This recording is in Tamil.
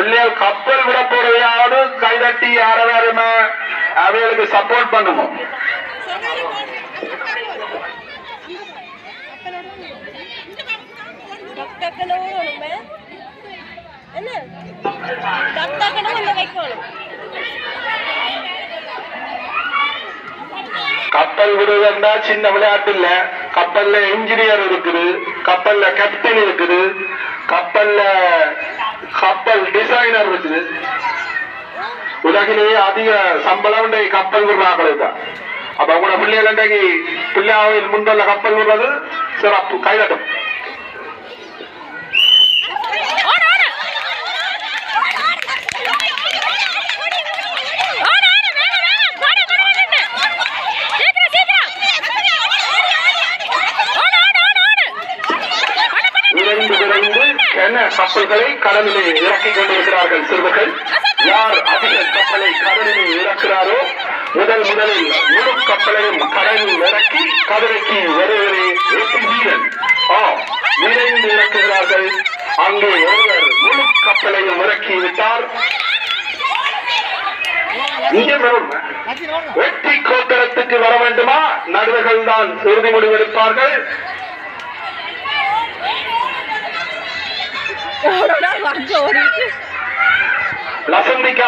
பிள்ளைகள் கப்பல் விட போறதையாவது கைதட்டி யாரவேறுமே அவைகளுக்கு சப்போர்ட் பண்ணுவோம். கப்பல் விடுவதா சின்ன விளையாட்டு இல்ல. கப்பல்ல இன்ஜினியர் இருக்குது, கப்பல்ல கேப்டன் இருக்குது, கப்பல் டிசைனர் இருக்குது. உலகிலேயே அதிக சம்பளம் கப்பல் விடுறாங்களே தான். அப்ப உங்களோட பிள்ளைகள் இன்றைக்கு பிள்ளையாவில் முன்பல்ல கப்பல் விடுறது சிறப்பு, கைதட்டும். கப்பல்களை கடலிலே இறக்கிக் கொண்டிருக்கிறார்கள் சிறுவர்கள். யார் அதிக கப்பலை கடலிலே இறக்கிறாரோ முதலில் முழு கப்பலையும் கடலில் இறக்கி கதிரைக்கு வருவரே வீரன். விரைந்து இறக்குகிறார்கள். அங்கே ஒருவர் முழு கப்பலையும் இறக்கி விட்டார். இங்கே வரும் வெற்றி கோட்டரத்துக்கு வர வேண்டுமா? நடுவர்கள் தான் இறுதி முடிவெடுப்பார்கள். லசந்திகா